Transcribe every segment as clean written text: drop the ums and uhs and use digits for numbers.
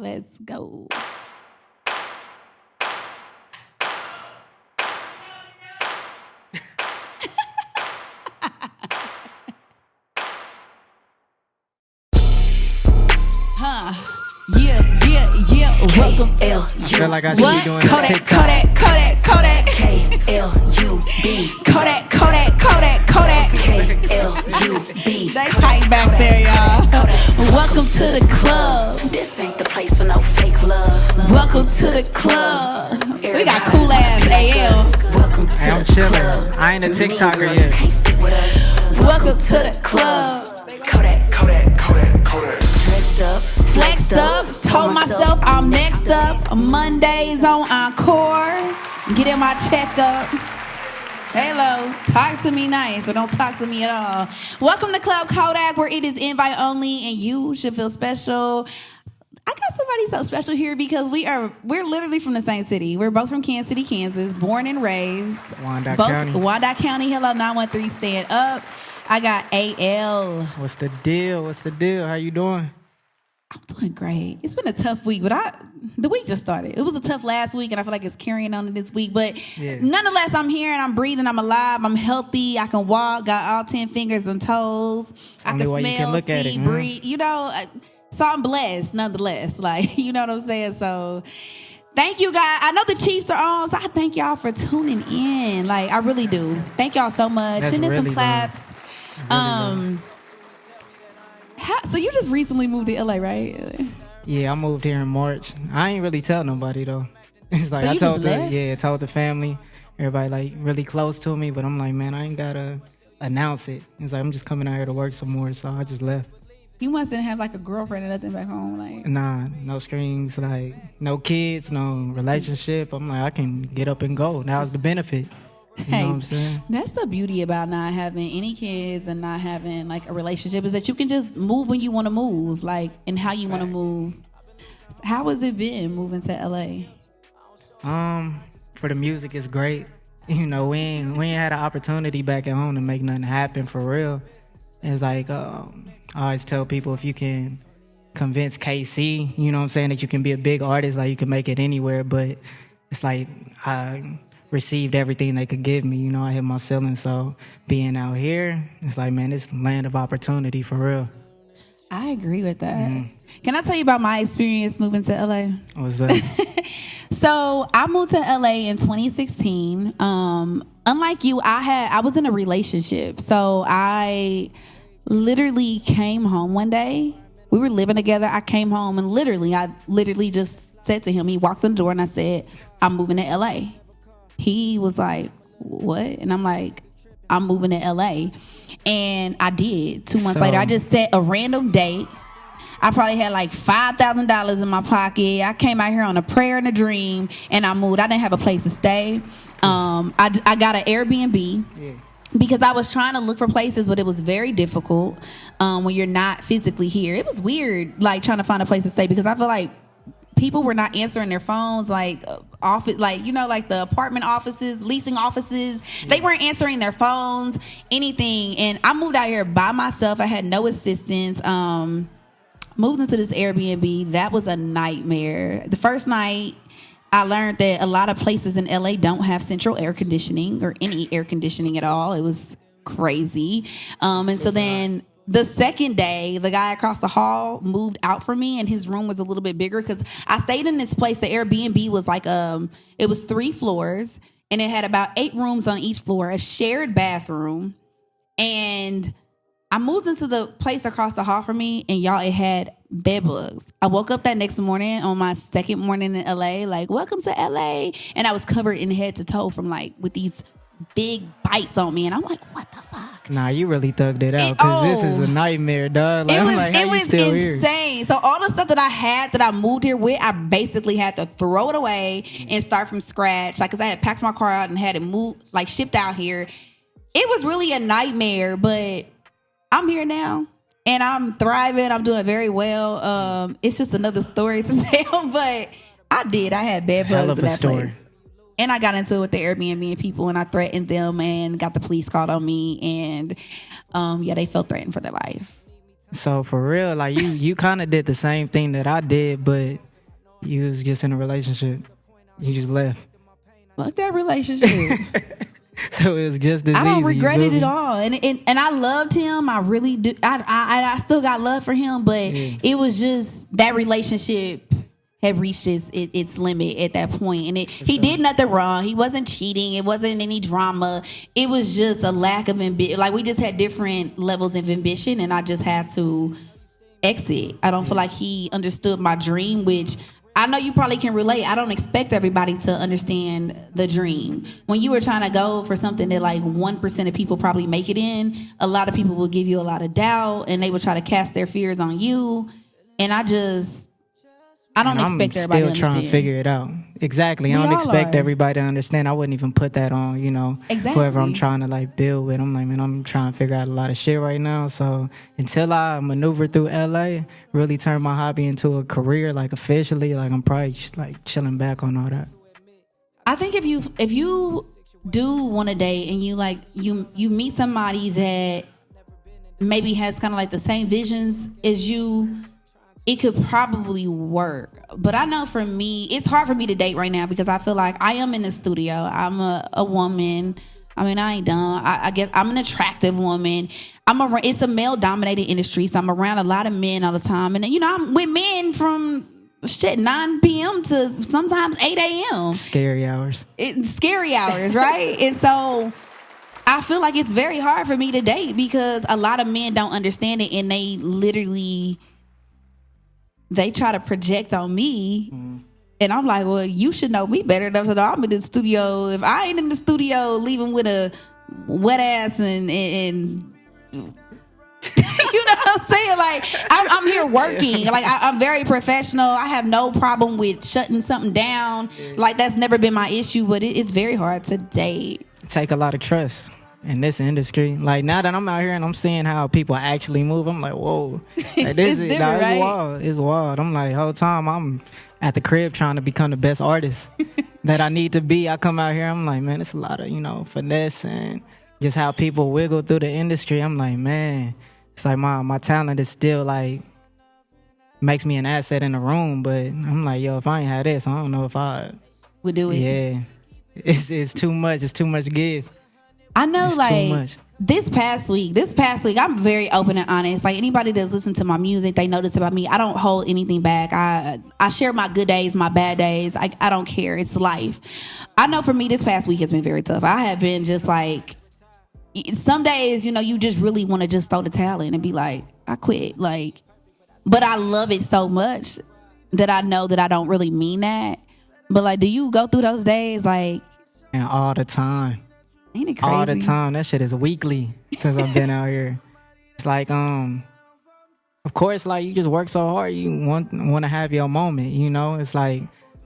Let's go. Yeah. Welcome. I feel like I should be doing Kodak, a TikTok. Kodak. K-L-U-B. Kodak. K-L-U-B. They tight back there, y'all. Welcome to the club. This ain't the place for no fake love. Welcome to the club. We got cool ass Ayel. Welcome to Hey, I'm chillin'. I ain't a TikToker yet. Can't sit with us. Welcome to the club. Kodak. Dressed up, Flexed up, told myself I'm next up. Mondays on Encore. Getting my checkup. Hello, talk to me nice or don't talk to me at all. Welcome to Klub Kodak, where it is invite only and you should feel special. I got somebody so special here because we're literally from the same city. We're both from Kansas City, Kansas, born and raised. Wyandotte County. Wyandotte County. Hello, 913, stand up. I got Ayel. What's the deal? How you doing? I'm doing great. It's been a tough week, but the week just started. It was a tough last week, and I feel like it's carrying on to this week. But Nonetheless, I'm here and I'm breathing. I'm alive. I'm healthy. I can walk. Got all 10 fingers and toes. I can smell, see, breathe. You know, so I'm blessed nonetheless. Like, you know what I'm saying? So thank you, guys. I know the Chiefs are on, so I thank y'all for tuning in. Like, I really do. Thank y'all so much. That's Send in really some claps. So you just recently moved to LA, right? Yeah, I moved here in March. I ain't really tell nobody though. It's like So I you told just told the family, everybody like really close to me, but I'm like, man, I ain't gotta announce it. It's like I'm just coming out here to work some more, so I just left. You mustn't have like a girlfriend or nothing back home, like. Nah, no strings, like no kids, no relationship. I'm like, I can get up and go. That was the benefit. You know what I'm saying? That's the beauty about not having any kids and not having like a relationship is that you can just move when you want to move, like, and how you want to move. How has it been moving to LA? For the music, it's great. You know, we ain't had an opportunity back at home to make nothing happen for real. It's like I always tell people, if you can convince KC, you know what I'm saying, that you can be a big artist, like you can make it anywhere. But it's like I received everything they could give me. You know, I hit my ceiling. So being out here, it's like, man, it's land of opportunity for real. I agree with that. Can I tell you about my experience moving to LA? What's that? So I moved to LA in 2016. Unlike you, I was in a relationship. So I literally came home one day. We were living together. I came home and I literally just said to him, he walked in the door and I said, I'm moving to LA. He was like, what? And I'm like, I'm moving to LA. And I did. 2 months later, I just set a random date. I probably had like $5,000 in my pocket. I came out here on a prayer and a dream, and I moved. I didn't have a place to stay. I got an Airbnb because I was trying to look for places, but it was very difficult when you're not physically here. It was weird, like trying to find a place to stay because I feel like people were not answering their phones, like office, like, you know, like the apartment offices, leasing offices. They weren't answering their phones, anything. And I moved out here by myself. I had no assistance. Moved into this Airbnb. That was a nightmare. The first night, I learned that a lot of places in LA don't have central air conditioning or any air conditioning at all. It was crazy. And so then the second day, the guy across the hall moved out for me, and his room was a little bit bigger because I stayed in this place. The Airbnb was like, it was 3 floors, and it had about 8 rooms on each floor, a shared bathroom. And I moved into the place across the hall from me, and y'all, it had bed bugs. I woke up that next morning on my second morning in LA, like, welcome to LA. And I was covered in head to toe from like, with these big bites on me. And I'm like, what the fuck? Nah, you really thugged it out because this is a nightmare, dog. Like, it was insane. Here? So all the stuff that I had that I moved here with, I basically had to throw it away and start from scratch. Like, cause I had packed my car out and had it moved, like shipped out here. It was really a nightmare, but I'm here now and I'm thriving. I'm doing very well. It's just another story to tell, but I had bed bugs in that place. And I got into it with the Airbnb and people, and I threatened them and got the police called on me, and they felt threatened for their life. So for real, like you kind of did the same thing that I did, but You was just in a relationship. You just left. Fuck that relationship. So it was just as easy. I don't regret it me? at all, and I loved him. I really do. I still got love for him, but it was just that relationship had reached its limit at that point, and he did nothing wrong. He wasn't cheating. It wasn't any drama. It was just a lack of ambition. Like, we just had different levels of ambition, and I just had to exit. I don't feel like he understood my dream, which I know you probably can relate. I don't expect everybody to understand the dream. When you were trying to go for something that like 1% of people probably make it in, a lot of people will give you a lot of doubt, and they will try to cast their fears on you. And I don't expect everybody to understand. I'm still trying to figure it out. Exactly. I don't expect everybody to understand. I wouldn't even put that on, whoever I'm trying to like build with. I'm like, man, I'm trying to figure out a lot of shit right now. So until I maneuver through LA, really turn my hobby into a career, like officially, like I'm probably just like chilling back on all that. I think if you do want to date and you meet somebody that maybe has kind of like the same visions as you, it could probably work. But I know for me, it's hard for me to date right now because I feel like I am in the studio. I'm a woman. I mean, I ain't dumb. I guess I'm an attractive woman. It's a male-dominated industry, so I'm around a lot of men all the time. And, I'm with men from 9 p.m. to sometimes 8 a.m. Scary hours. Scary hours, right? And so I feel like it's very hard for me to date because a lot of men don't understand it, and they literally... they try to project on me, and I'm like, well, you should know me better enough to know I'm in the studio. If I ain't in the studio leaving with a wet ass and you know what I'm saying? Like, I'm here working. Like, I'm very professional. I have no problem with shutting something down. Like, that's never been my issue, but it's very hard to date. Take a lot of trust in this industry. Like, now that I'm out here and I'm seeing how people actually move, I'm like, whoa. Like, right? Wild. It's wild. I'm like, whole time I'm at the crib trying to become the best artist that I need to be. I come out here, I'm like, man, it's a lot of, finesse and just how people wiggle through the industry. I'm like, man, it's like my talent is still like, makes me an asset in the room. But I'm like, yo, if I ain't had this, I don't know if I would do it. Yeah. It's too much. It's too much give. I know, like, this past week, I'm very open and honest. Like, anybody that's listened to my music, they know this about me. I don't hold anything back. I share my good days, my bad days. I don't care. It's life. I know for me, this past week has been very tough. I have been just like, some days, you just really want to just throw the towel in and be like, I quit. Like, but I love it so much that I know that I don't really mean that. But like, do you go through those days? Like, and all the time. Ain't it crazy? All the time. That shit is weekly since I've been out here. It's like, of course, like, you just work so hard, you want to have your moment, It's like,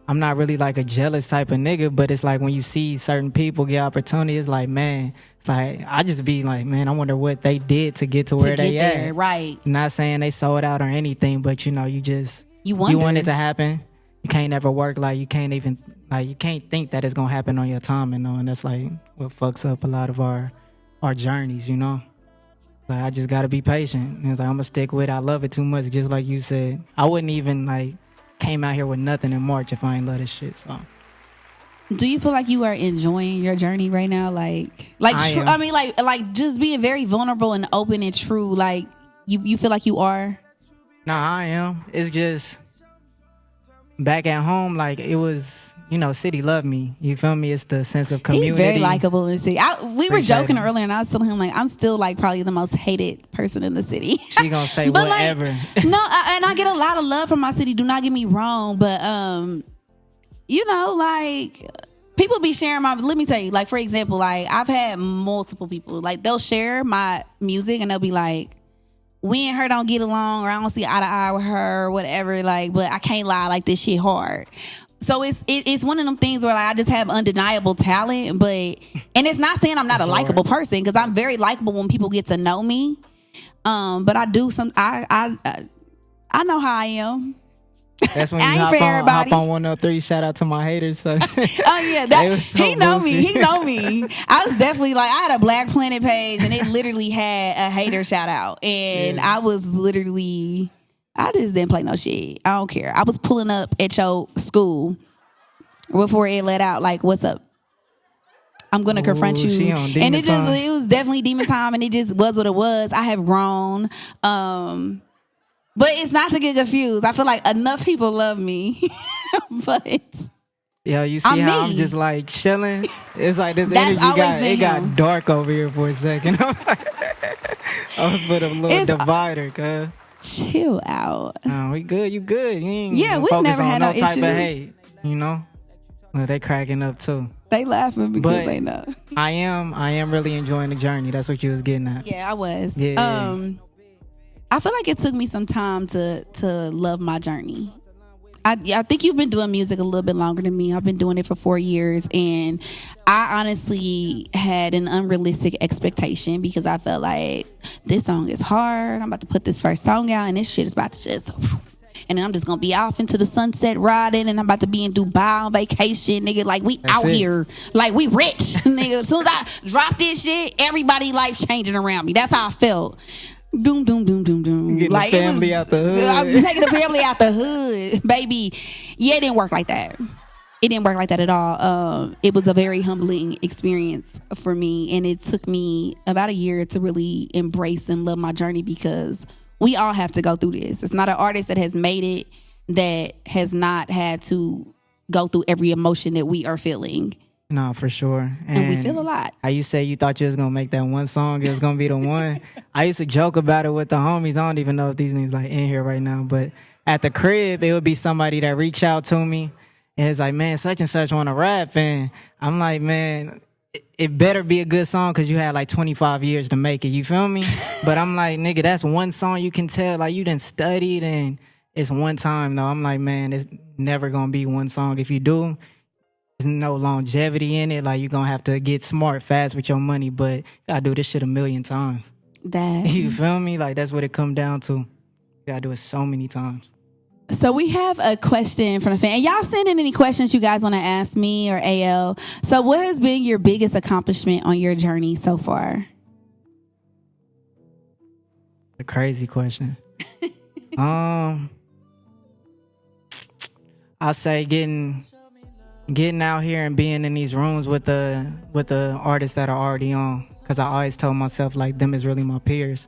I'm not really like a jealous type of nigga, but it's like when you see certain people get opportunity, it's like, man, it's like, I just be like, man, I wonder what they did to get to where they at. Right. Not saying they sold out or anything, but you wonder. You want it to happen. You can't ever work, like, you can't even, like, you can't think that it's gonna happen on your time, and that's like what fucks up a lot of our journeys, Like, I just gotta be patient. And it's like, I'm gonna stick with it. I love it too much, just like you said. I wouldn't even like came out here with nothing in March if I ain't love this shit. So, do you feel like you are enjoying your journey right now? I mean, like just being very vulnerable and open and true. Like, you feel like you are? Nah, I am. It's just back at home, like, it was, city loved me. You feel me? It's the sense of community. He's very likable in the city. We were joking earlier, and I was telling him, like, I'm still, like, probably the most hated person in the city. She gonna say whatever. Like, no, and I get a lot of love from my city. Do not get me wrong, but, like, people be sharing let me tell you, like, for example, like, I've had multiple people, like, they'll share my music, and they'll be like, we and her don't get along, or I don't see eye to eye with her, or whatever. Like, but I can't lie, like, this shit hard. So it's one of them things where, like, I just have undeniable talent, and it's not saying I'm not a likable person, because I'm very likable when people get to know me. But I do I know how I am. That's when you hop on 103. Shout out to my haters. So. Oh yeah, he know me. I was definitely like, I had a Black Planet page, and it literally had a hater shout out, and I was literally I just didn't play no shit. I don't care. I was pulling up at your school before it let out. Like, what's up? I'm gonna confront you. She on And demon time. it was definitely demon time, and it just was what it was. I have grown. But it's not to get confused. I feel like enough people love me. But yeah, you see how I'm just like chilling? It's like this energy got dark over here for a second. I was put a little divider, cuz. Chill out. We good, you good. You ain't we've never had no type issues. of hate, you know? Well, they cracking up too. They laughing because they know. I am really enjoying the journey. That's what you was getting at. Yeah, I was. Yeah. I feel like it took me some time to love my journey. I think you've been doing music a little bit longer than me. I've been doing it for 4 years, and I honestly had an unrealistic expectation because I felt like this song is hard. I'm about to put this first song out, and this shit is about to just... And then I'm just gonna be off into the sunset riding, and I'm about to be in Dubai on vacation, nigga. Like, we out here, like, we rich, nigga. As soon as I drop this shit, everybody life changing around me. That's how I felt. Doom, doom, doom, doom, doom. Getting like, the family out the hood. I'm taking the family out the hood, baby. Yeah, it didn't work like that. It didn't work like that at all. It was a very humbling experience for me, and it took me about a year to really embrace and love my journey because we all have to go through this. It's not an artist that has made it that has not had to go through every emotion that we are feeling. No, for sure. And we feel a lot. How you say you thought you was going to make that one song, it was going to be the one. I used to joke about it with the homies. I don't even know if these niggas like in here right now, but at the crib, it would be somebody that reach out to me and it's like, man, such and such want to rap. And I'm like, man, it better be a good song because you had like 25 years to make it. You feel me? But I'm like, nigga, that's one song you can tell. Like, you done studied and it's one time, though. I'm like, man, it's never going to be one song. If you do, there's no longevity in it. Like, you're going to have to get smart fast with your money, but you got to do this shit a million times. You feel me? Like, that's what it come down to. You got to do it so many times. So we have a question from a fan. And y'all send in any questions you guys want to ask me or Ayel. So what has been your biggest accomplishment on your journey so far? A crazy question. I'll say getting out here and being in these rooms with the artists that are already on. Because I always told myself, like, them is really my peers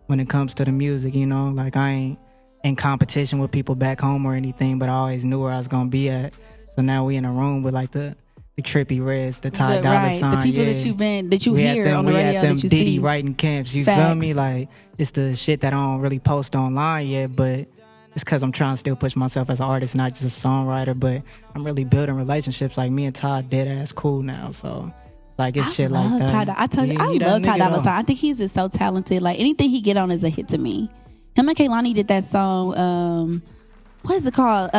when it comes to the music, you know? Like, I ain't in competition with people back home or anything, but I always knew where I was gonna be at. So now we in a room with like the Trippie Reds, the Ty Dolla Sign, the people that you hear on the radio, that you Diddy see. writing camps. You Facts. feel me? Like, it's the shit that I don't really post online yet, but it's because I'm trying to still push myself as an artist, not just a songwriter. But I'm really building relationships. Like, me and Ty dead ass cool now, so. Like, it's shit like that. I told you, I love Ty Dolla Sign. I think he's just so talented. Like, anything he get on is a hit to me. Him and Kehlani did that song, what is it called?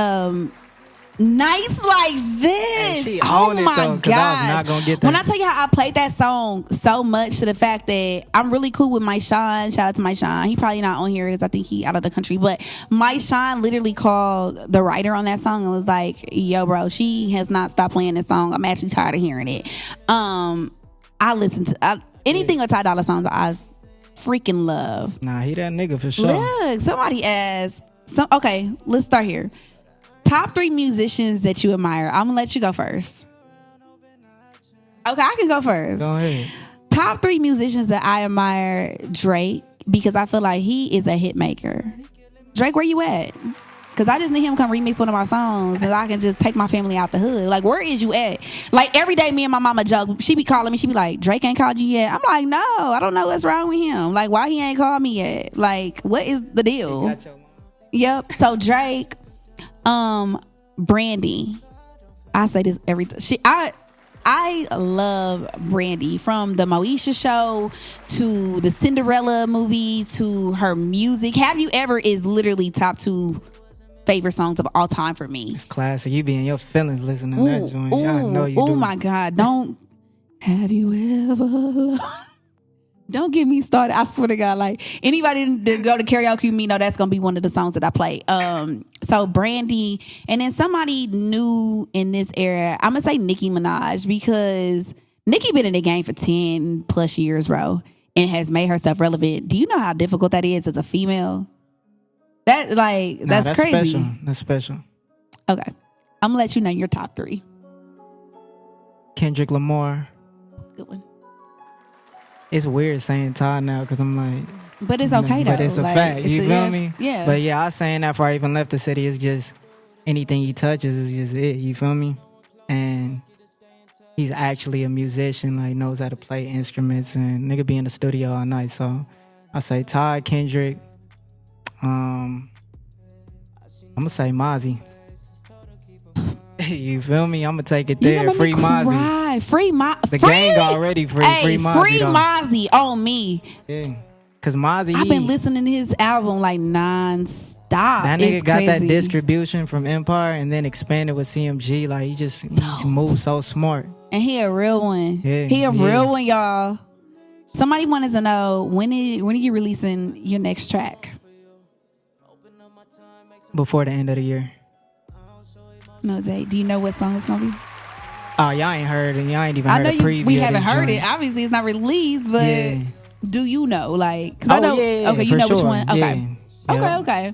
Nights Like This. Hey, oh my gosh. When I tell you how I played that song so much to the fact that I'm really cool with Mike Sean. Shout out to Mike Sean. He probably not on here because I think he out of the country. But Mike Sean literally called the writer on that song and was like, yo, bro, she has not stopped playing this song. I'm actually tired of hearing it. I listen to anything with Ty Dolla Sign I freaking love. Nah, he that nigga for sure. Look, somebody asked. Okay, let's start here. Top 3 musicians that you admire. I'm gonna let you go first. Okay, I can go first. Go ahead. Top 3 musicians that I admire. Drake, because I feel like he is a hit maker. Drake, where you at? Because I just need him to come remix one of my songs and I can just take my family out the hood. Like, where is you at? Like, every day me and my mama joke. She be calling me. She be like, Drake ain't called you yet? I'm like, no, I don't know what's wrong with him. Like, why he ain't called me yet? Like, what is the deal? Yep. So Drake, Brandy. I say this every I love Brandy, from the Moesha show to the Cinderella movie to her music. Have You Ever is literally top 2 favorite songs of all time for me. It's classic. You be in your feelings listening to that joint. I know you do. Oh my God. Don't. Have you ever? Don't get me started. I swear to God, like, anybody that go to karaoke with me know that's gonna be one of the songs that I play. So Brandy, and then somebody new in this era, I'm gonna say Nicki Minaj, because Nicki been in the game for 10 plus years, bro, and has made herself relevant. Do you know how difficult that is as a female? That like that's crazy. Special. That's special. Okay, I'm gonna let you know your top 3. Kendrick Lamar. Good one. It's weird saying Todd now because I'm like, but it's okay though. But it's a fact. You feel me? Yeah. But yeah, I was saying that before I even left the city. It's just anything he touches is just it. You feel me? And he's actually a musician. Like knows how to play instruments and nigga be in the studio all night. So I say Todd, Kendrick. I'm gonna say Mozzie. You feel me? I'm gonna take it there. Free Mozzie. Free Mozzie. The gang already free. Hey, free Mozzie. Free Mozzie on me. Yeah. Cause Mozzie, I've been listening to his album like non-stop. That nigga got that distribution from Empire and then expanded with CMG. Like he moves so smart. And he a real one. Yeah, he a real one, y'all. Somebody wanted to know when are you releasing your next track? Before the end of the year. No, Zay. Do you know what song it's gonna be? Oh, y'all ain't heard it. Y'all ain't even heard a preview. We haven't heard joint. it. Obviously, it's not released, but do you know? Like, cause oh, I know. Yeah, okay, you know sure. which one? Okay. Yeah. Okay.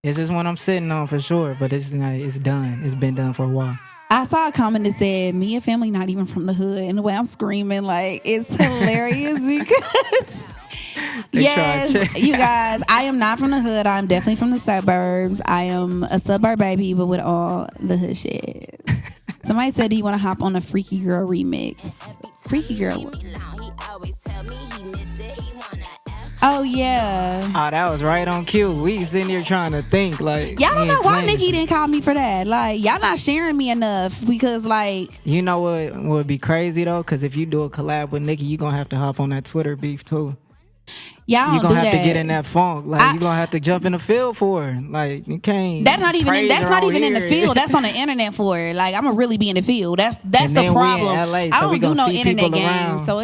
This is one I'm sitting on for sure, but it's done. It's been done for a while. I saw a comment that said, "Me and family not even from the hood," and the way I'm screaming, like it's hilarious because. Yes, you guys, I am not from the hood. I'm definitely from the suburbs. I am a suburb baby, but with all the hood shit. Somebody said, do you want to hop on a Freaky Girl remix? Freaky Girl. Oh, yeah. Oh, that was right on cue. We sitting here trying to think. Like, y'all don't know why Nikki didn't call me for that. Like, y'all not sharing me enough because, like... You know what would be crazy, though? Because if you do a collab with Nikki, you're going to have to hop on that Twitter beef, too. Y'all you're gonna have to get in that funk. Like you're gonna have to jump in the field for it. Like you can't. That's not even in the field. That's on the internet for it. Like I'm gonna really be in the field. That's the problem. We in LA, so I don't do no internet games. Around. So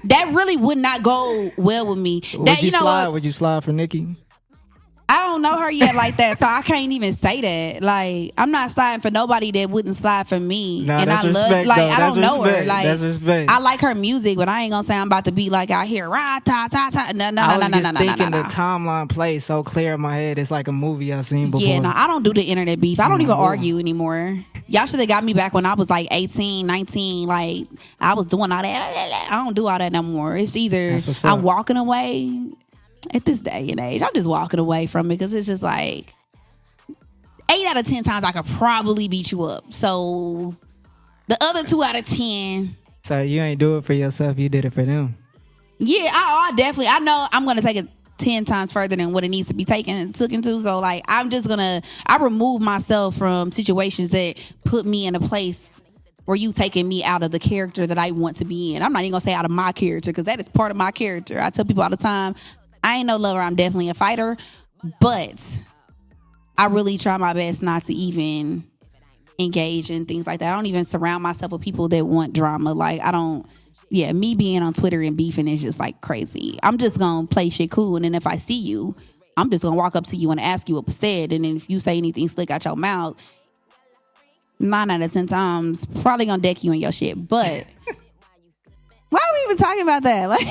that really would not go well with me. Would you slide for Nikki? I don't know her yet like that, so I can't even say that. Like, I'm not sliding for nobody that wouldn't slide for me. Nah, and that's I respect, love, like, though. I don't know respect. her. Like, that's respect. I like her music, but I ain't gonna say I'm about to be like out here, rah, ta, ta, ta. No. I was just thinking the timeline plays so clear in my head. It's like a movie I've seen before. Yeah, no, I don't do the internet beef. I don't even argue anymore. Y'all should have got me back when I was like 18, 19. Like, I was doing all that. I don't do all that no more. It's either I'm walking away. At this day and age, I'm just walking away from it because it's just like 8 out of 10 times I could probably beat you up. So the other 2 out of 10. So you ain't do it for yourself. You did it for them. Yeah, I definitely. I know I'm gonna take it 10 times further than what it needs to be took into. So like I remove myself from situations that put me in a place where you taking me out of the character that I want to be in. I'm not even gonna say out of my character because that is part of my character. I tell people all the time, I ain't no lover. I'm definitely a fighter, but I really try my best not to even engage in things like that. I don't even surround myself with people that want drama. Like me being on Twitter and beefing is just like crazy. I'm just gonna play shit cool, and then if I see you, I'm just gonna walk up to you and ask you what was said, and then if you say anything slick out your mouth, 9 out of 10 times probably gonna deck you in your shit. But why are we even talking about that? Like.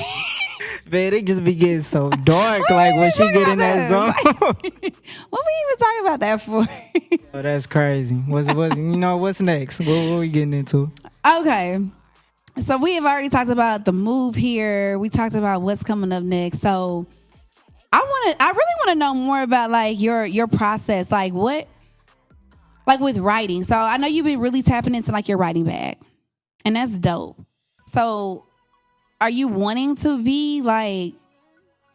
Man, they just be getting so dark. Like when she get in that zone. What we even talking about that for? Oh, that's crazy. What's next? What we getting into? Okay, so we have already talked about the move here. We talked about what's coming up next. So I really want to know more about like your process. Like what, like with writing. So I know you've been really tapping into like your writing bag, and that's dope. So. Are you wanting to be like,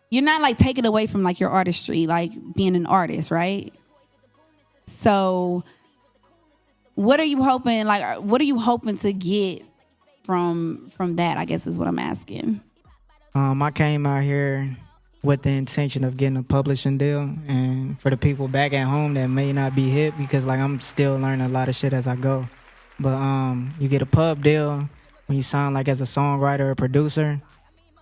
you're not like taken away from like your artistry, like being an artist, right? So what are you hoping to get from that, I guess is what I'm asking. I came out here with the intention of getting a publishing deal, and for the people back at home that may not be hip, because like I'm still learning a lot of shit as I go. But you get a pub deal when you sign like as a songwriter or producer.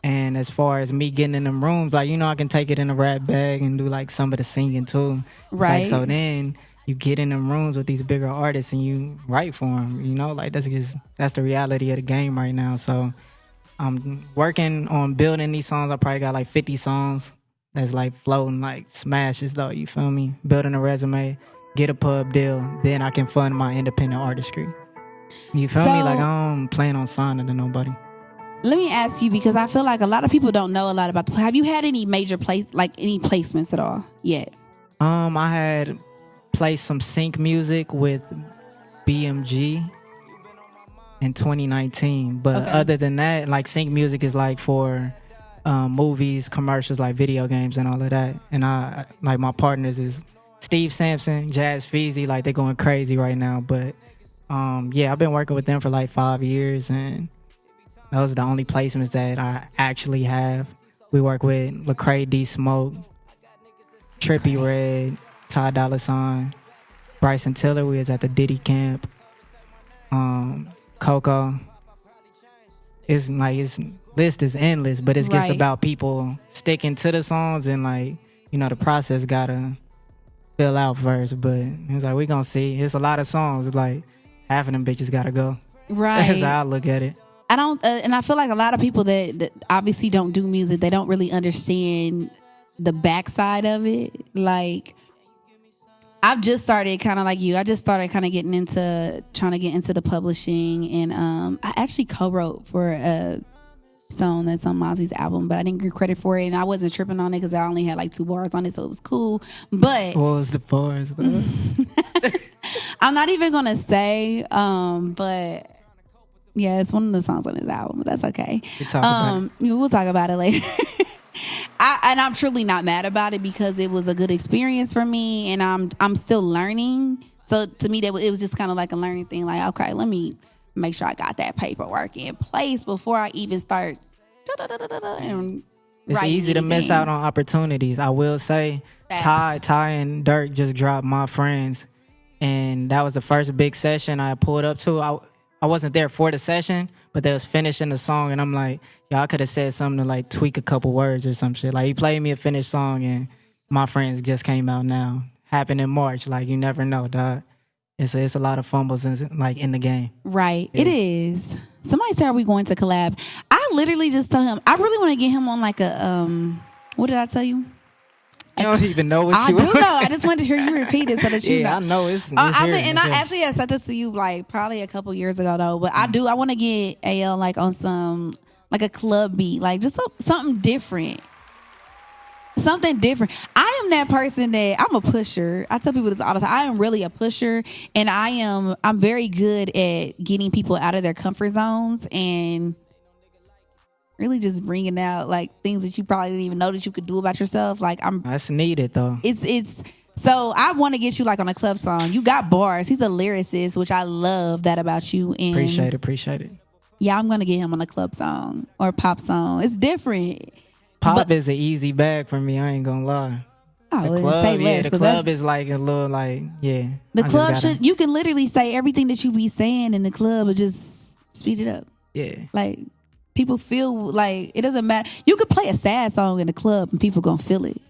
And as far as me getting in them rooms, like, I can take it in a rap bag and do like some of the singing too. Right. Like, so then you get in them rooms with these bigger artists and you write for them, like that's the reality of the game right now. So I'm working on building these songs. I probably got like 50 songs that's like floating like smashes though. You feel me? Building a resume, get a pub deal, then I can fund my independent artistry. You feel me? Like I don't plan on signing to nobody. Let me ask you, because I feel like a lot of people don't know a lot about. Have you had any major any placements at all yet? I had played some sync music with BMG in 2019, but other than that, like sync music is like for movies, commercials, like video games and all of that. And I like my partners is Steve Sampson, Jazz Feezy, like they're going crazy right now. But yeah, I've been working with them for like 5 years, and those are the only placements that I actually have. We work with Lecrae D Smoke, Trippie Redd, Ty Dolla $ign, Bryson Tiller. We was at the Diddy camp. Coco. It's like his list is endless, but it's just about people sticking to the songs, and like, you know, the process gotta fill out first. But it's like we gonna see. It's a lot of songs. It's like half of them bitches gotta go. Right. That's how I look at it. I don't, and I feel like a lot of people that obviously don't do music, they don't really understand the backside of it. Like, I've just started kind of like you. I just started kind of trying to get into the publishing, and I actually co-wrote for a song that's on Mozzie's album, but I didn't get credit for it, and I wasn't tripping on it because I only had like 2 bars on it, so it was cool. But what was the bars though? I'm not even gonna say, but. Yeah, it's one of the songs on his album, but that's okay. We'll talk about it later. I'm truly not mad about it because it was a good experience for me, and I'm still learning. So to me, it was just kind of like a learning thing. Like, okay, let me make sure I got that paperwork in place before I even start. It's easy to miss out on opportunities. I will say, Ty and Dirk just dropped My Friends, and that was the first big session I pulled up to. I wasn't there for the session, but they was finishing the song, and I'm like, y'all could have said something to like tweak a couple words or some shit. Like, he played me a finished song, and My Friends just came out now. Happened in March. Like, you never know, dog. It's a lot of fumbles in the game. Right. Yeah. It is. Somebody said, are we going to collab? I literally just told him, I really want to get him on like a, what did I tell you? You don't even know what you want. I do know. I just wanted to hear you repeat it so that you know. Yeah, I know. It's I actually had said this to you like probably a couple years ago though. But I want to get Ayel like on some like a club beat, like just something different. Something different. I am that person that I'm a pusher. I tell people this all the time. I am really a pusher, and I'm very good at getting people out of their comfort zones and really just bringing out like things that you probably didn't even know that you could do about yourself. Like that's needed though. It's so I want to get you like on a club song. You got bars. He's a lyricist, which I love that about you. And appreciate it. Yeah, I'm gonna get him on a club song or a pop song. It's different. Pop is an easy bag for me. I ain't gonna lie. Oh, the club, the club is like a little like The club you can literally say everything that you be saying in the club and just speed it up. Yeah, like. People feel like it doesn't matter. You could play a sad song in the club and people gonna feel it.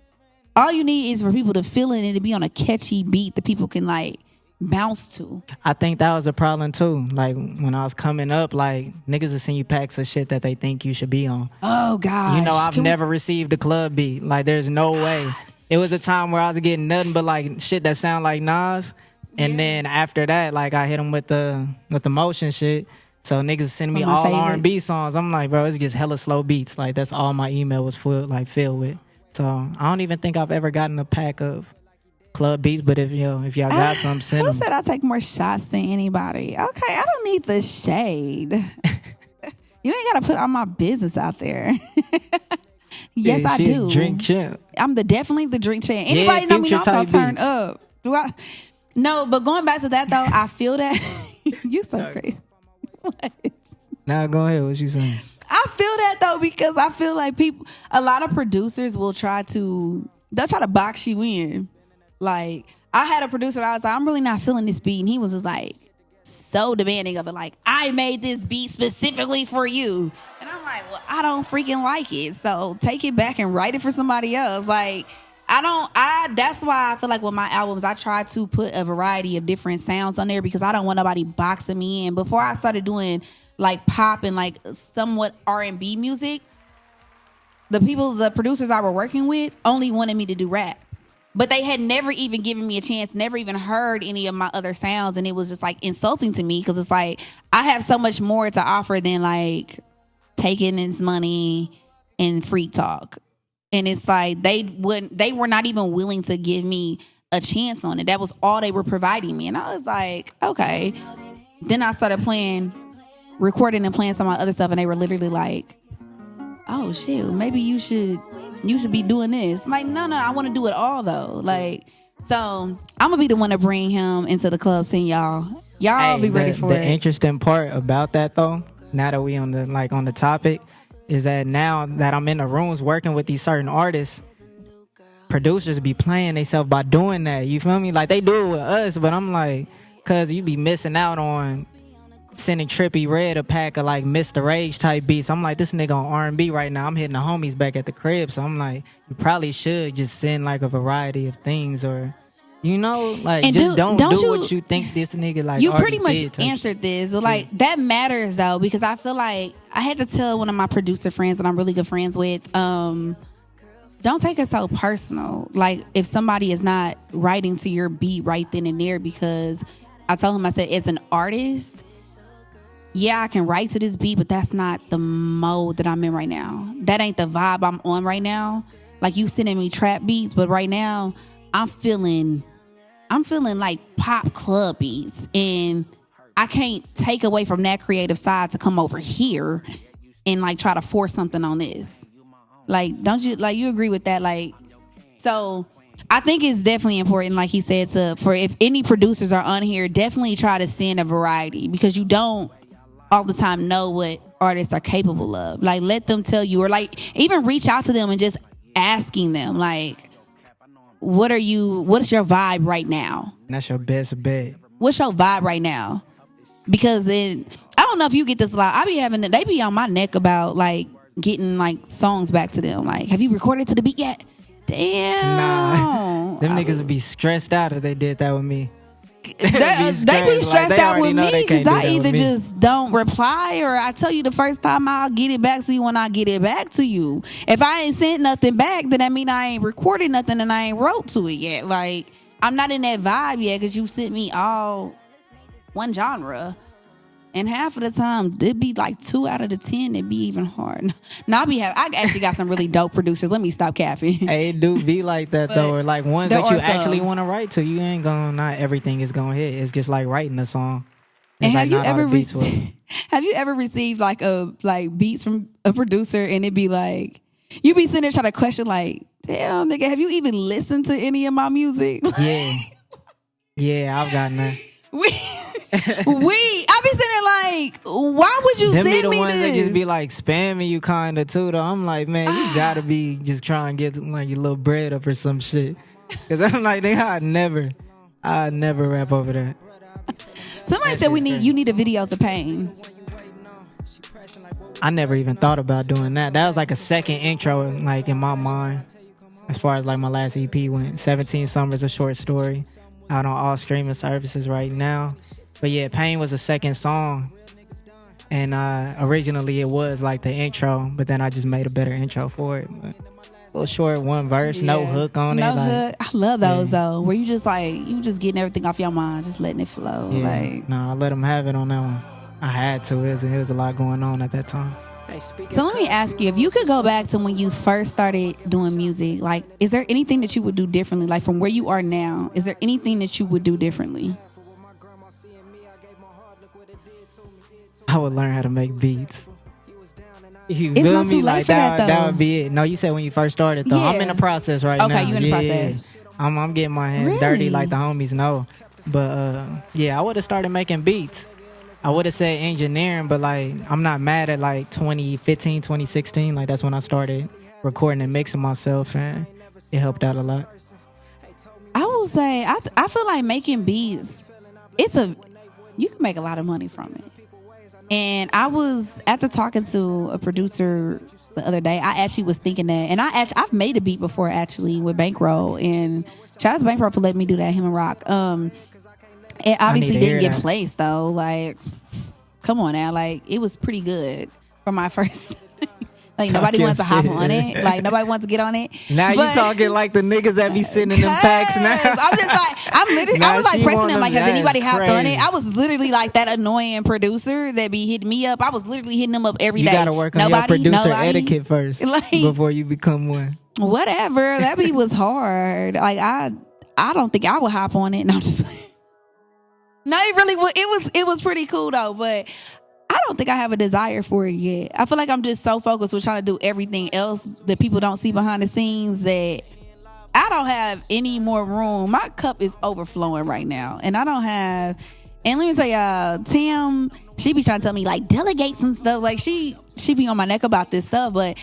All you need is for people to feel it and to be on a catchy beat that people can like bounce to. I think that was a problem too. Like when I was coming up, like niggas will send you packs of shit that they think you should be on. Oh gosh. You know, I've never received a club beat. Like there's no way. It was a time where I was getting nothing but like shit that sound like Nas. And then after that, like I hit them with the motion shit. So niggas send me all R&B songs. I'm like, bro, it's just hella slow beats. Like that's all my email was filled with. So I don't even think I've ever gotten a pack of club beats. But if y'all got some, send them. Who said I take more shots than anybody? Okay, I don't need the shade. You ain't gotta put all my business out there. Yes, I do. Drink champ. I'm definitely the drink champ. Anybody know me? I'm gonna turn up. Do I? No, but going back to that though, I feel that you so crazy. What? Now go ahead. What you saying? I feel that though because I feel like a lot of producers will try to box you in. Like I had a producer that I was like, I'm really not feeling this beat, and he was just like so demanding of it. Like I made this beat specifically for you, and I'm like, well, I don't freaking like it, so take it back and write it for somebody else. Like that's why I feel like with my albums, I try to put a variety of different sounds on there because I don't want nobody boxing me in. Before I started doing like pop and like somewhat R&B music, the producers I were working with only wanted me to do rap. But they had never even given me a chance, never even heard any of my other sounds. And it was just like insulting to me because it's like I have so much more to offer than like taking his money and free talk. And it's like they were not even willing to give me a chance on it. That was all they were providing me. And I was like, okay. Then I started recording and playing some of my other stuff. And they were literally like, oh shit, maybe you should be doing this. I'm like, no, I want to do it all though. Like, so I'm gonna be the one to bring him into the club scene, y'all. Y'all be ready for it. The interesting part about that though, now that we on the topic, is that now that I'm in the rooms working with these certain artists, producers be playing themselves by doing that. You feel me? Like they do it with us, but I'm like, cause you be missing out on sending Trippie Redd a pack of like Mr. Rage type beats. I'm like, this nigga on R&B right now. I'm hitting the homies back at the crib. So I'm like, you probably should just send like a variety of things, or like, and just don't do what you think this nigga like. You pretty much answered this. Like that matters though, because I feel like I had to tell one of my producer friends that I'm really good friends with, don't take it so personal. Like if somebody is not writing to your beat right then and there, because I told him, I said, as an artist, yeah, I can write to this beat, but that's not the mode that I'm in right now. That ain't the vibe I'm on right now. Like you sending me trap beats, but right now I'm feeling like pop club beats, and I can't take away from that creative side to come over here and like try to force something on this. Like, don't you you agree with that? Like, so I think it's definitely important, like he said, for if any producers are on here, definitely try to send a variety, because you don't all the time know what artists are capable of. Like, let them tell you, or like even reach out to them and just asking them like, what's your vibe right now? That's your best bet. What's your vibe right now? Because then I don't know if you get this a lot. They be on my neck about like getting like songs back to them. Like, have you recorded to the beat yet? Damn. Nah. Them niggas would be stressed out if they did that with me. They be stressed out with me because I either just don't reply, or I tell you the first time I'll get it back to you when I get it back to you. If I ain't sent nothing back, then that mean I ain't recorded nothing and I ain't wrote to it yet. Like, I'm not in that vibe yet because you sent me all one genre. And half of the time, it'd be like 2 out of the 10. It'd be even hard. Now I actually got some really dope producers. Let me stop capping. Hey, it do be like that though, or like ones that you actually want to write to. You ain't gonna, not everything is gonna hit. It's just like writing a song. And have you ever received like beats from a producer, and it'd be like, you be sitting there trying to question like, damn nigga, have you even listened to any of my music? Yeah, I've gotten that. I be sitting like, why would you send me this? Them be the ones that just be like spamming you kinda too though. I'm like, man, you gotta be just trying to get like your little bread up or some shit. Cause I'm like, I'd never rap over that. Somebody said you need a Videos of Pain. I never even thought about doing that. That was like a second intro like in my mind. As far as like my last EP went. 17 Summers, a short story. Out on all streaming services right now. But yeah, Pain was a second song. And originally it was like the intro, but then I just made a better intro for it. But a little short, one verse, no hook on it. No hook. I love those though, where you just getting everything off your mind, just letting it flow. Yeah. I let them have it on that one. I had to. It was a lot going on at that time. So let me ask you, if you could go back to when you first started doing music, like, is there anything that you would do differently? Like, from where you are now, is there anything that you would do differently? I would learn how to make beats. It's not too late for that, though. That would be it. No, you said when you first started, though. Yeah. I'm in the process right now. Okay, you in the process. I'm getting my hands dirty like the homies know. But, I would have started making beats. I would have said engineering, but like I'm not mad at like 2015, 2016. Like that's when I started recording and mixing myself, and it helped out a lot. I will say I feel like making beats, you can make a lot of money from it. And I was, after talking to a producer the other day, I actually was thinking that, and I've made a beat before actually with Bankroll, and shout out to Bankroll for letting me do that, him and Rock. It obviously didn't get placed though. Like, come on now. Like, it was pretty good for my first Like nobody wants to hop on it. Like nobody wants to get on it. Now you talking like the niggas that be sitting in them packs now. I'm just like, I was like pressing them like, has anybody hopped on it? I was literally like that annoying producer that be hitting me up. I was literally hitting them up every day. You gotta work on your producer etiquette first before you become one. Whatever. That be was hard. Like I don't think I would hop on it. And I'm just like, no, it really was. It was pretty cool though, but I don't think I have a desire for it yet. I feel like I'm just so focused with trying to do everything else that people don't see behind the scenes that I don't have any more room. My cup is overflowing right now. And I don't have, and let me tell y'all, Tim, she be trying to tell me like delegate some stuff. Like she be on my neck about this stuff, but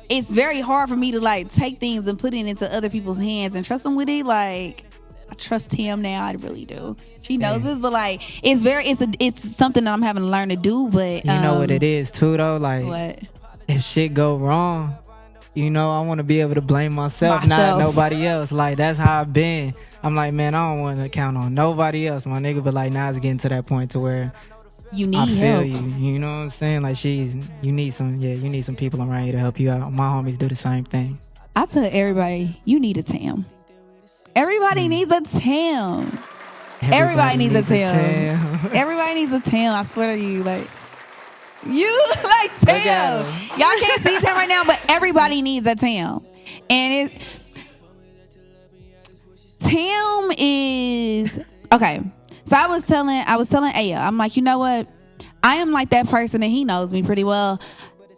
it's very hard for me to like take things and put it into other people's hands and trust them with it. Like I trust Tim now. I really do. She knows this, but like it's something that I'm having to learn to do. But you know what it is too, though. Like what? If shit go wrong, I want to be able to blame myself, not nobody else. Like that's how I've been. I'm like, man, I don't want to count on nobody else, my nigga. But like now it's getting to that point to where you need I feel help. You know what I'm saying? Like you need some people around you to help you out. My homies do the same thing. I tell everybody, you need a Tam. Everybody needs a Tam. Everybody needs a Tam. Everybody needs a Tam. I swear to you, like you like Tam. Y'all can't see Tam right now, but everybody needs a Tam. And Tam is okay. So I was telling Ayel, I'm like, you know what? I am like that person, and he knows me pretty well.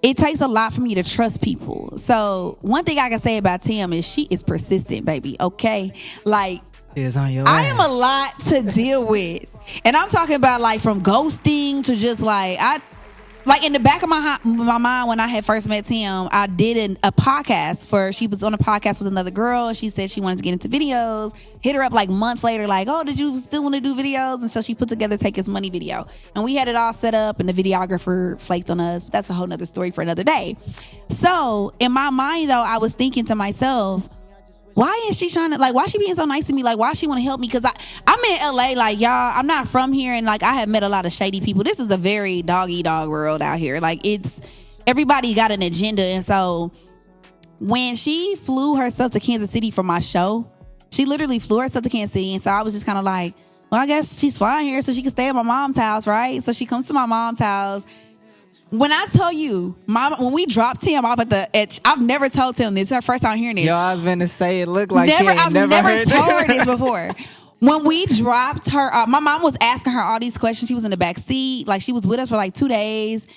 It takes a lot for me to trust people. So one thing I can say about Tam is she is persistent, baby. Okay, like. I am a lot to deal with, and I'm talking about like from ghosting to just like in the back of my mind when I had first met Tim, I did a podcast she was on a podcast with another girl. She said she wanted to get into videos. Hit her up like months later, like, oh, did you still want to do videos? And so she put together Take His Money video, and we had it all set up, and the videographer flaked on us. But that's a whole nother story for another day. So in my mind though, I was thinking to myself, why is she trying to, like, why is she being so nice to me? Like, why she want to help me? Because I'm in LA, like, y'all, I'm not from here. And, like, I have met a lot of shady people. This is a very dog-eat-dog world out here. Like, everybody got an agenda. And so when she flew herself to Kansas City for my show, she literally flew herself to Kansas City. And so I was just kind of like, well, I guess she's flying here so she can stay at my mom's house, right? So she comes to my mom's house. When I tell you, when we dropped Tim off at the edge, I've never told Tim this. It's her first time hearing this. Yo, I was going to say it looked like I've never told her this before. When we dropped her off, my mom was asking her all these questions. She was in the back seat. Like, she was with us for like 2 days.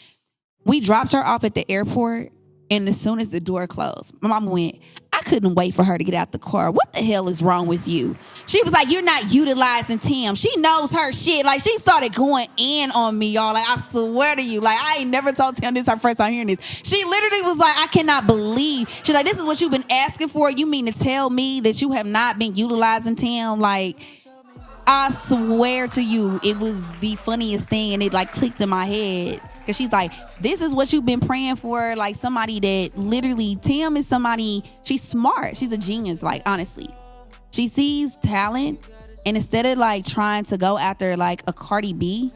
We dropped her off at the airport, and as soon as the door closed, my mom went, I couldn't wait for her to get out the car. What the hell is wrong with you? She was like, you're not utilizing Tim. She knows her shit. Like, she started going in on me, y'all. Like, I swear to you. Like, I ain't never told Tim this. Her first time hearing this. She literally was like, I cannot believe. She's like, this is what you've been asking for. You mean to tell me that you have not been utilizing Tim? Like, I swear to you, it was the funniest thing, and it like clicked in my head. Because she's like, this is what you've been praying for. Like, somebody that literally, Tim is somebody, she's smart. She's a genius, like, honestly. She sees talent, and instead of like trying to go after like a Cardi B,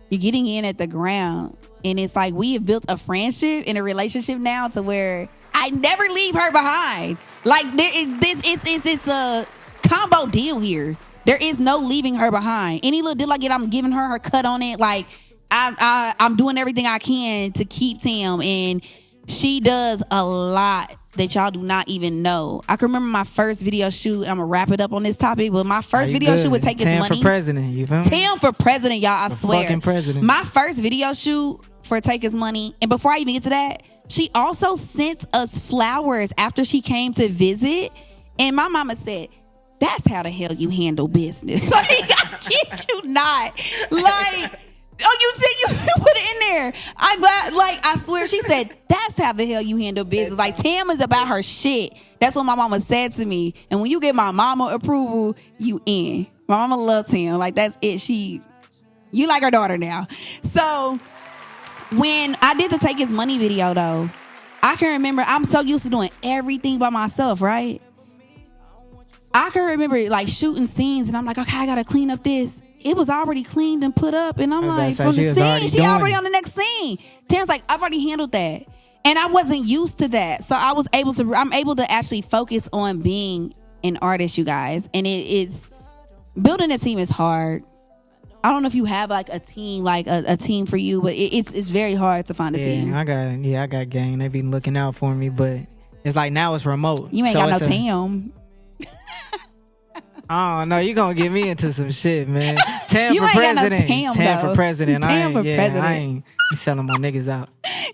you're getting in at the ground. And it's like, we have built a friendship and a relationship now to where I never leave her behind. Like, it's a combo deal here. There is no leaving her behind. Any little deal I get, I'm giving her cut on it. Like, I'm doing everything I can to keep Tim, and she does a lot that y'all do not even know. I can remember my first video shoot. I'm gonna wrap it up on this topic, but my first video shoot would Take His Money. Tim for president, you feel me? Tim for president, y'all. I swear. Fucking president. My first video shoot for Take His Money, and before I even get to that, she also sent us flowers after she came to visit, and my mama said, that's how the hell you handle business. Like, I kid you not. Like, oh, you said you put it in there. I'm glad. Like, I swear, she said, that's how the hell you handle business. Like, Tam is about her shit. That's what my mama said to me. And when you get my mama approval, you in. My mama loves Tam. Like, that's it. You like her daughter now. So when I did the Take His Money video, though, I can remember, I'm so used to doing everything by myself, right? I can remember like shooting scenes, and I'm like, okay, I gotta clean up this. It was already cleaned and put up, and I'm like, from the scene, she already on the next scene. Tam's like, I've already handled that. And I wasn't used to that. So I'm able to actually focus on being an artist, you guys. And it's building a team is hard. I don't know if you have like a team, like a team for you, but it's very hard to find a team. I got gang. They be looking out for me, but it's like now it's remote. You ain't got no team. Oh no, you gonna get me into some shit, man. Tam you for ain't president. Got no Tam, Tam though. for president. Tam for president. I ain't selling my niggas out.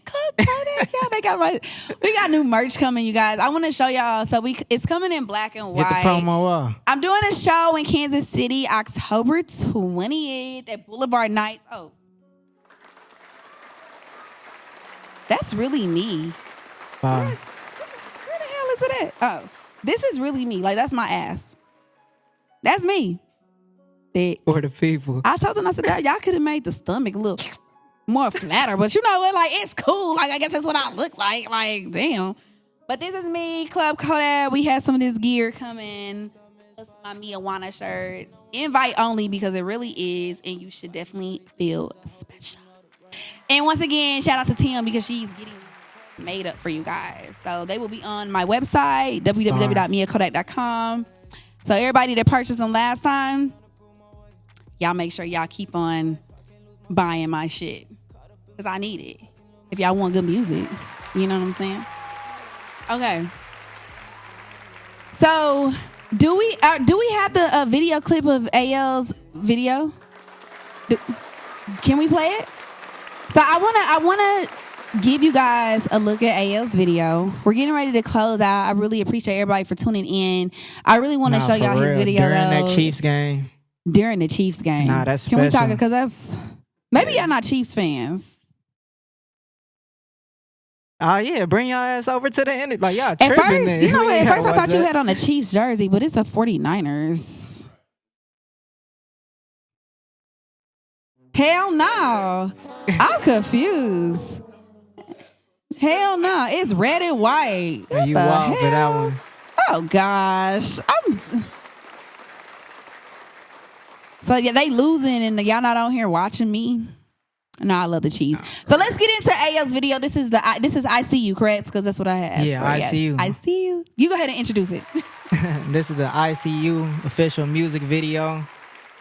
Klub Kodak, we got new merch coming, you guys. I want to show y'all. So it's coming in black and white. Get the promo up. I'm doing a show in Kansas City, October 28th at Boulevard Nights. Oh, that's really me. Wow. Where the hell is it at? Oh, this is really me. Like that's my ass. That's me. For the people. I told them, I said, y'all could have made the stomach look more flatter, but you know what? Like, it's cool. Like, I guess that's what I look like. Like, damn. But this is me, Klub Kodak. We have some of this gear coming. This is my Mia Wana shirt. Invite only because it really is, and you should definitely feel special. And once again, shout out to Tim because she's getting made up for you guys. So they will be on my website, www.miakodak.com. So everybody that purchased them last time, y'all make sure y'all keep on buying my shit because I need it. If y'all want good music, you know what I'm saying? Okay. So do we have the video clip of Ayel's video? Can we play it? So I wanna give you guys a look at Ayel's video. We're getting ready to close out. I really appreciate everybody for tuning in. I really want to show y'all his video during that Chiefs game. During the Chiefs game. Nah, that's special. Can we talk? Because that's maybe y'all not Chiefs fans. Oh yeah, bring your ass over to the end. Like y'all at tripping. First, then. you know what? At first, I thought you that. had on a Chiefs jersey, but it's a 49ers. Hell no! I'm confused. Hell no! It's red and white. What you the wild hell? for that one. Oh gosh, So yeah, they losing and y'all not on here watching me. No, I love the Chiefs. So let's get into Ayel's video. This is I See You, correct? Because that's what I had. Yeah, I See You. I See You. You go ahead and introduce it. This is the I See You official music video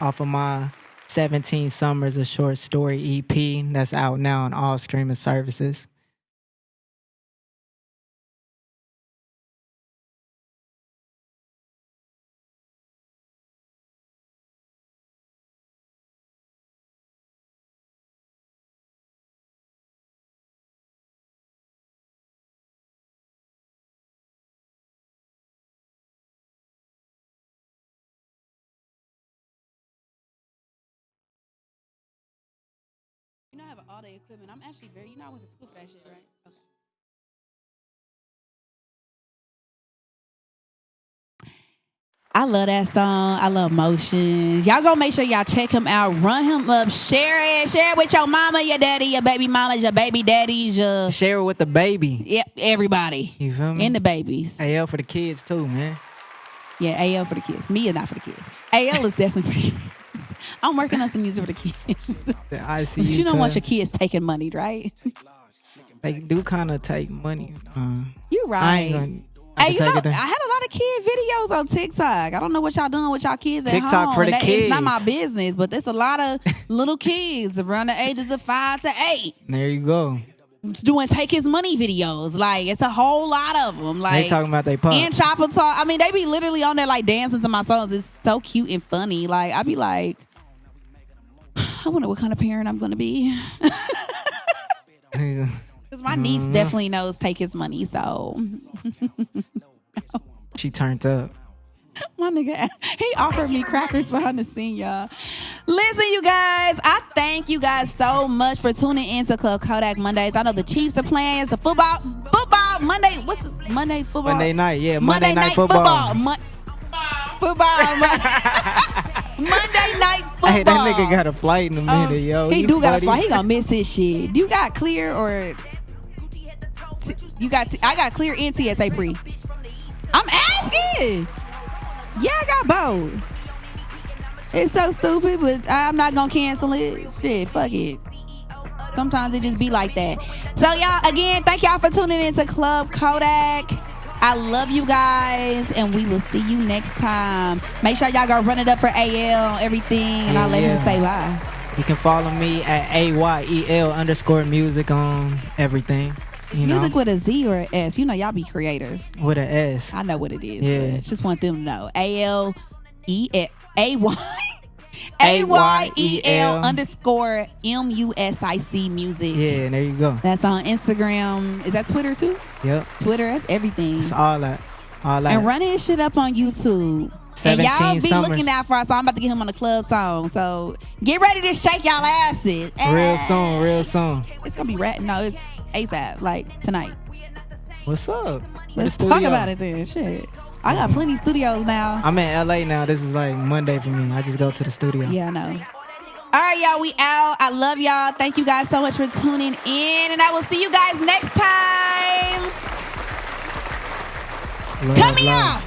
off of my 17 Summers, a short story EP that's out now on all streaming services. You know, I have all the equipment. I'm actually I went to school for that shit, right? Okay. I love that song. I love Motions. Y'all go make sure y'all check him out. Run him up. Share it with your mama, your daddy, your baby mamas, your baby daddies, your... Share it with the baby. Yep, everybody. You feel me? And the babies. AL for the kids too, man. Yeah, AL for the kids. Me is not for the kids. AL is definitely for the kids. I'm working on some music for the kids. The ICU. But you don't want your kids taking money, right? They do kind of take money. You're right. I ain't gonna... Hey, you know, I had a lot of kid videos on TikTok. I don't know what y'all doing with y'all kids at home. TikTok for the kids. It's not my business, but there's a lot of little kids around the ages of 5 to 8. There you go. Doing Take His Money videos. Like, it's a whole lot of them. Like, they talking about they pumps. And Chopper Talk. I mean, they be literally on there like dancing to my songs. It's so cute and funny. Like, I be like, I wonder what kind of parent I'm going to be. Because my niece definitely knows Take His Money, so... She turned up. My nigga, he offered me crackers behind the scene, y'all. Listen, you guys, I thank you guys so much for tuning in to Klub Kodak Mondays. I know the Chiefs are playing. It's a football Monday. What's Monday football? Monday night, yeah. Monday night football. Football. Monday night football. Hey, that nigga got a flight in a minute, yo. He do got a flight. He gonna miss his shit. You got clear or I got clear and TSA pre. I'm asking. Yeah, I got both. It's so stupid, but I'm not gonna cancel it. Shit, fuck it. Sometimes it just be like that. So y'all, again, thank y'all for tuning into Club Kodak. I love you guys, and we will see you next time. Make sure y'all go run it up for Ayel, everything, and I'll let him say bye. You can follow me at AYEL_music on everything. Music with a Z or an S. You know, y'all be creative. With an S. I know what it is. Yeah. Just want them to know. AYEL _MUSIC music. Yeah, there you go. That's on Instagram. Is that Twitter too? Yep. Twitter, that's everything. It's all that. And run his shit up on YouTube. And y'all be summers. looking out for us. So I'm about to get him on the club song. So get ready to shake y'all asses. Real soon. It's gonna be no, it's ASAP, like tonight. What's up? Let's talk about it then. Shit. I got plenty of studios now. I'm in LA now. This is like Monday for me. I just go to the studio. Yeah, I know. All right, y'all, we out. I love y'all. Thank you guys so much for tuning in. And I will see you guys next time. Love, Come here.